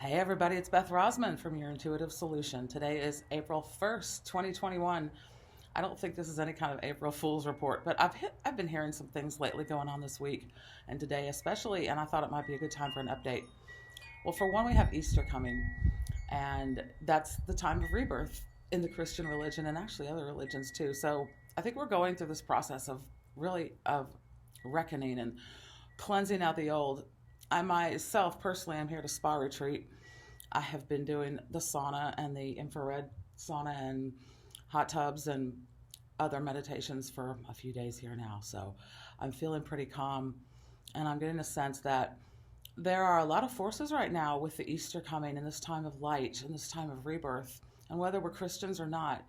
Hey everybody, it's Beth Rosman from Your Intuitive Solution. Today is April 1st, 2021. I don't think this is any kind of April Fool's report, but I've been hearing some things lately going on this week and today especially, and I thought it might be a good time for an update. Well, for one, we have Easter coming, and that's the time of rebirth in the Christian religion and actually other religions too. So I think we're going through this process of reckoning and cleansing out the old. I myself personally am here to spa retreat. I have been doing the sauna and the infrared sauna and hot tubs and other meditations for a few days here now. So I'm feeling pretty calm, and I'm getting a sense that there are a lot of forces right now with the Easter coming and this time of light and this time of rebirth. And whether we're Christians or not,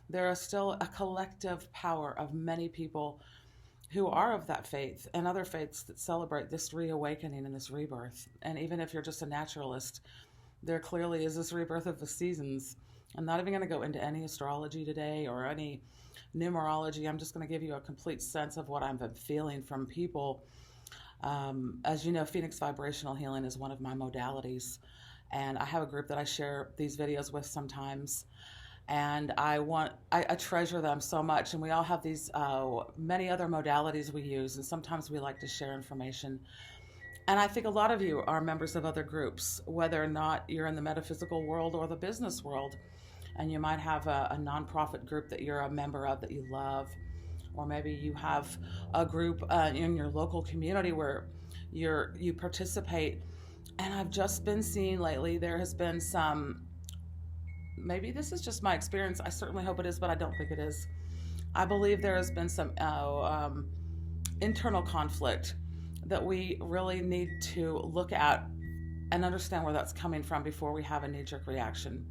there is still a collective power of many people who are of that faith and other faiths that celebrate this reawakening and this rebirth. And even if you're just a naturalist, there clearly is this rebirth of the seasons. I'm not even going to go into any astrology today or any numerology. I'm just going to give you a complete sense of what I've been feeling from people. As you know, Phoenix Vibrational Healing is one of my modalities. And I have a group that I share these videos with sometimes. And I treasure them so much, and we all have these many other modalities we use, and sometimes we like to share information. And I think a lot of you are members of other groups, whether or not you're in the metaphysical world or the business world, and you might have a nonprofit group that you're a member of that you love, or maybe you have a group in your local community where you participate. And I've just been seeing lately there has been some. Maybe this is just my experience. I certainly hope it is, but I don't think it is. I believe there has been some internal conflict that we really need to look at and understand where that's coming from before we have a knee-jerk reaction.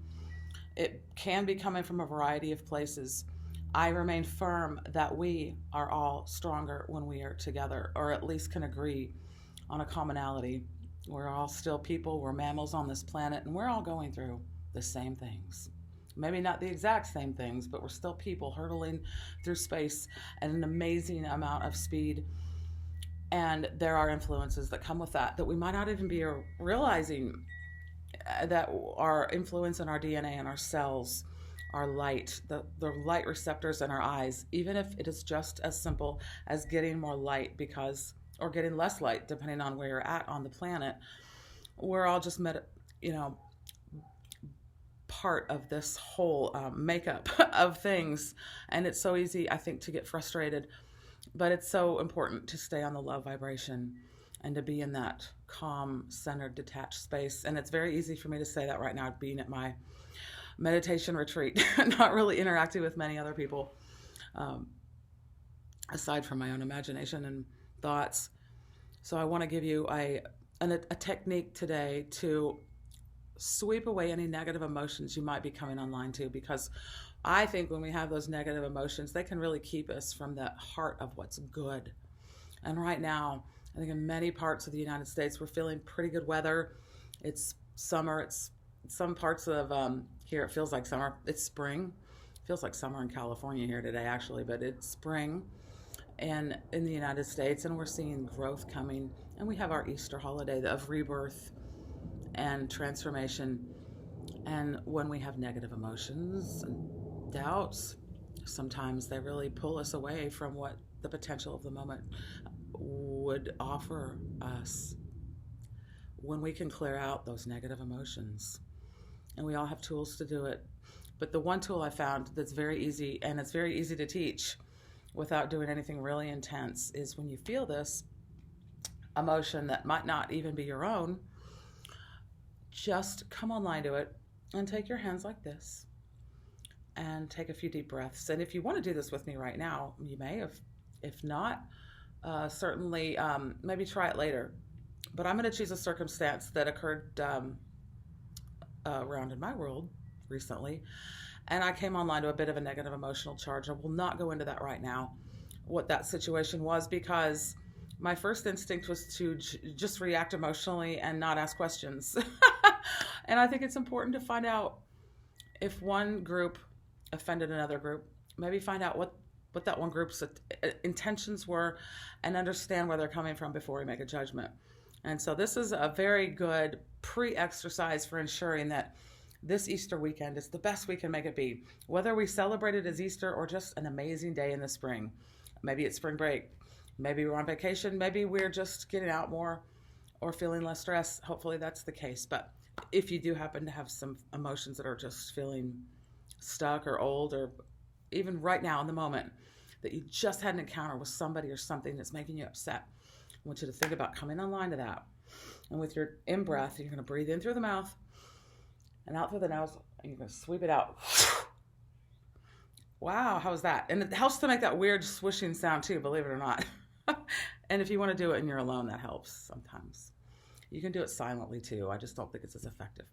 It can be coming from a variety of places. I remain firm that we are all stronger when we are together, or at least can agree on a commonality. We're all still people, we're mammals on this planet, and we're all going through the same things. Maybe not the exact same things, but we're still people hurtling through space at an amazing amount of speed. And there are influences that come with that we might not even be realizing, that our influence in our DNA and our cells, our light, the light receptors in our eyes, even if it is just as simple as getting more light or getting less light, depending on where you're at on the planet. We're all just part of this whole makeup of things, and it's so easy, I think, to get frustrated, but it's so important to stay on the love vibration and to be in that calm, centered, detached space. And it's very easy for me to say that right now, being at my meditation retreat, not really interacting with many other people, aside from my own imagination and thoughts. So I want to give you a technique today to sweep away any negative emotions you might be coming online to, because I think when we have those negative emotions, they can really keep us from the heart of what's good. And right now, I think in many parts of the United States, we're feeling pretty good weather. It's summer. It's some parts of here, it feels like summer. It's spring. It feels like summer in California here today, actually, but it's spring and in the United States, and we're seeing growth coming. And we have our Easter holiday of rebirth and transformation. And when we have negative emotions and doubts, sometimes they really pull us away from what the potential of the moment would offer us when we can clear out those negative emotions. And we all have tools to do it. But the one tool I found that's very easy, and it's very easy to teach without doing anything really intense, is when you feel this emotion that might not even be your own, just come online to it and take your hands like this and take a few deep breaths. And if you want to do this with me right now, you may. If not, certainly maybe try it later. But I'm going to choose a circumstance that occurred around in my world recently, and I came online to a bit of a negative emotional charge. I will not go into that right now, what that situation was, because my first instinct was to just react emotionally and not ask questions. And I think it's important to find out if one group offended another group, maybe find out what that one group's intentions were and understand where they're coming from before we make a judgment. And so this is a very good pre-exercise for ensuring that this Easter weekend is the best we can make it be. Whether we celebrate it as Easter or just an amazing day in the spring. Maybe it's spring break. Maybe we're on vacation. Maybe we're just getting out more or feeling less stress. Hopefully that's the case. But if you do happen to have some emotions that are just feeling stuck or old, or even right now in the moment that you just had an encounter with somebody or something that's making you upset, I want you to think about coming online to that. And with your in-breath, you're going to breathe in through the mouth and out through the nose, and you're going to sweep it out. Wow, how was that? And it helps to make that weird swishing sound too, believe it or not. And if you want to do it and you're alone, that helps sometimes. You can do it silently too. I just don't think it's as effective.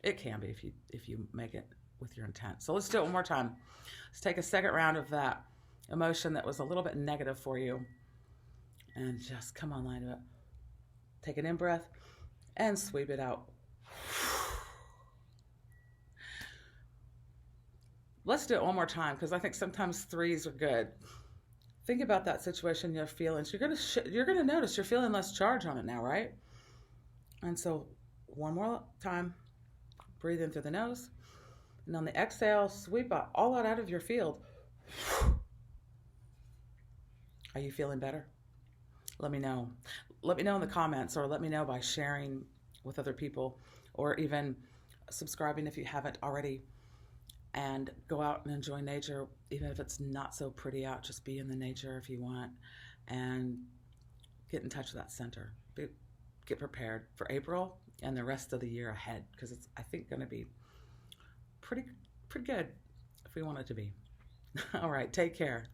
It can be if you make it with your intent. So let's do it one more time. Let's take a second round of that emotion that was a little bit negative for you, and just come online to it. Take an in-breath and sweep it out. Let's do it one more time, because I think sometimes threes are good. Think about that situation, your feelings. You're gonna notice you're feeling less charge on it now, right? And so one more time, breathe in through the nose, and on the exhale, sweep all out of your field. Are you feeling better? Let me know. Let me know in the comments, or let me know by sharing with other people, or even subscribing if you haven't already. And go out and enjoy nature, even if it's not so pretty out. Just be in the nature if you want, and get in touch with that center. Get prepared for April and the rest of the year ahead, because it's, I think, going to be pretty good if we want it to be. All right, take care.